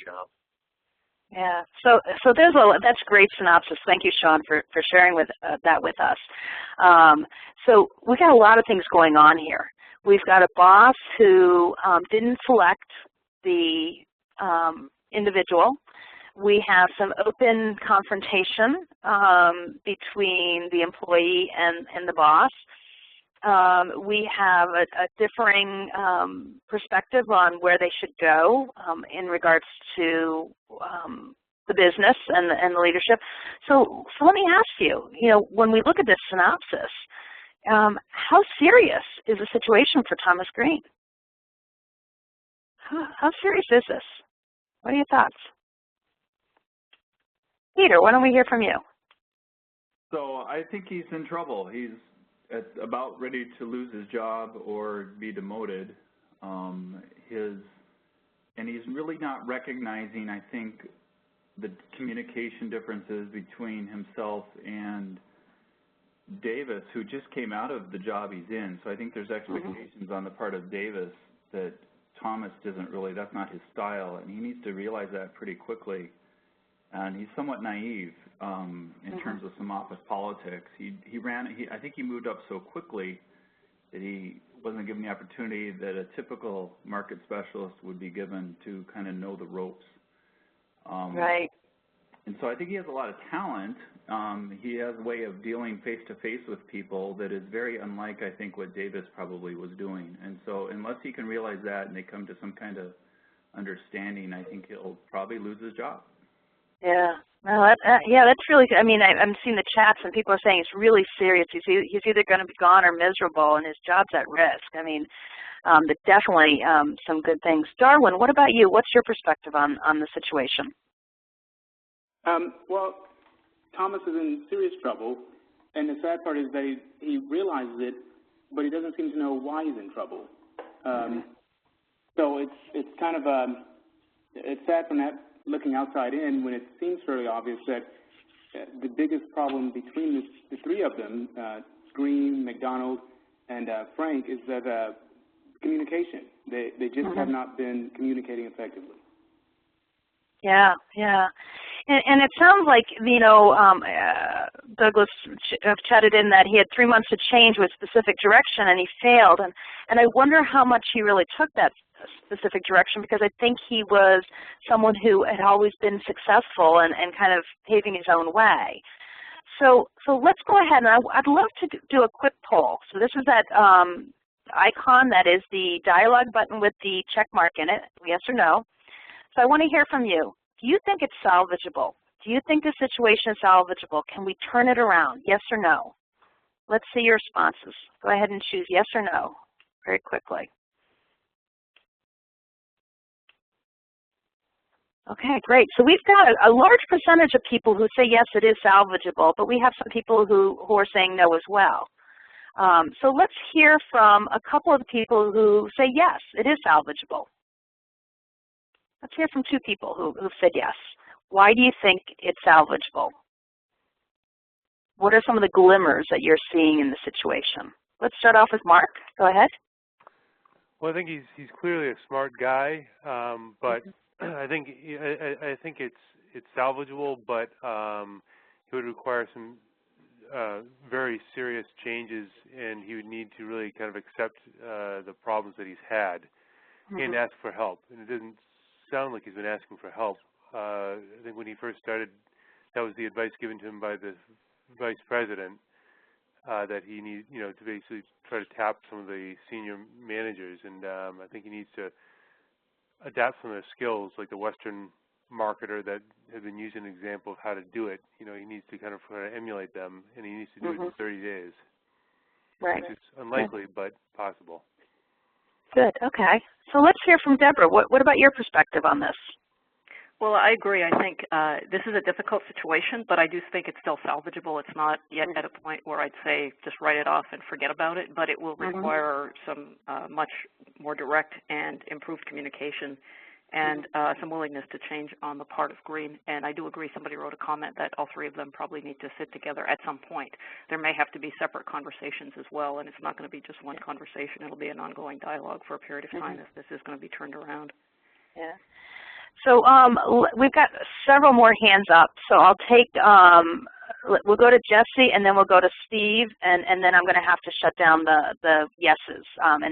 job. Yeah, so that's great synopsis. Thank you, Sean, for sharing that with us. So we've got a lot of things going on here. We've got a boss who didn't select the individual. We have some open confrontation between the employee and the boss. We have a differing perspective on where they should go in regards to the business and the leadership. So let me ask you, when we look at this synopsis, how serious is the situation for Thomas Green? How serious is this? What are your thoughts? Peter, why don't we hear from you? So I think he's in trouble. He's about ready to lose his job or be demoted. And he's really not recognizing, I think, the communication differences between himself and Davis, who just came out of the job he's in. So I think there's expectations on the part of Davis that Thomas that's not his style, and he needs to realize that pretty quickly. And he's somewhat naive in terms of some office politics. I think he moved up so quickly that he wasn't given the opportunity that a typical market specialist would be given to kind of know the ropes. Right. And so I think he has a lot of talent. He has a way of dealing face-to-face with people that is very unlike, I think, what Davis probably was doing. And so unless he can realize that and they come to some kind of understanding, I think he'll probably lose his job. Yeah. Well, that's really good. I mean, I'm seeing the chats, and people are saying it's really serious. He's either going to be gone or miserable, and his job's at risk. I mean, definitely some good things. Darwin, what about you? What's your perspective on the situation? Well, Thomas is in serious trouble, and the sad part is that he realizes it, but he doesn't seem to know why he's in trouble. So it's kind of it's sad from that looking outside in when it seems fairly obvious that the biggest problem between the three of them, Green, McDonald, and Frank, is that communication. They just have not been communicating effectively. Yeah. And it sounds like, Douglas chatted in that he had 3 months to change with specific direction, and he failed. And I wonder how much he really took that specific direction, because I think he was someone who had always been successful and kind of paving his own way. So let's go ahead, and I'd love to do a quick poll. So this is that icon that is the dialogue button with the check mark in it, yes or no. So I want to hear from you. Do you think it's salvageable? Do you think the situation is salvageable? Can we turn it around, yes or no? Let's see your responses. Go ahead and choose yes or no very quickly. Okay, great. So we've got a large percentage of people who say yes, it is salvageable, but we have some people who are saying no as well. So let's hear from a couple of people who say yes, it is salvageable. Let's hear from two people who've said yes. Why do you think it's salvageable? What are some of the glimmers that you're seeing in the situation? Let's start off with Mark. Go ahead. Well, I think he's clearly a smart guy, but I think it's salvageable, but it would require some very serious changes, and he would need to really kind of accept the problems that he's had and ask for help. And it doesn't sound like he's been asking for help. I think when he first started, that was the advice given to him by the vice president, that he needs, to basically try to tap some of the senior managers. And I think he needs to adapt some of the skills, like the Western marketer that has been using an example of how to do it. He needs to kind of emulate them, and he needs to do it in 30 days. Right. Which is unlikely, but possible. Good. Okay. So let's hear from Deborah. What about your perspective on this? Well, I agree. I think this is a difficult situation, but I do think it's still salvageable. It's not yet at a point where I'd say just write it off and forget about it, but it will require some much more direct and improved communication and some willingness to change on the part of Green. And I do agree, somebody wrote a comment that all three of them probably need to sit together at some point. There may have to be separate conversations as well, and it's not going to be just one conversation. It'll be an ongoing dialogue for a period of time if this is going to be turned around. Yeah. So we've got several more hands up. So I'll take, we'll go to Jesse, and then we'll go to Steve, and then I'm going to have to shut down the yeses, and then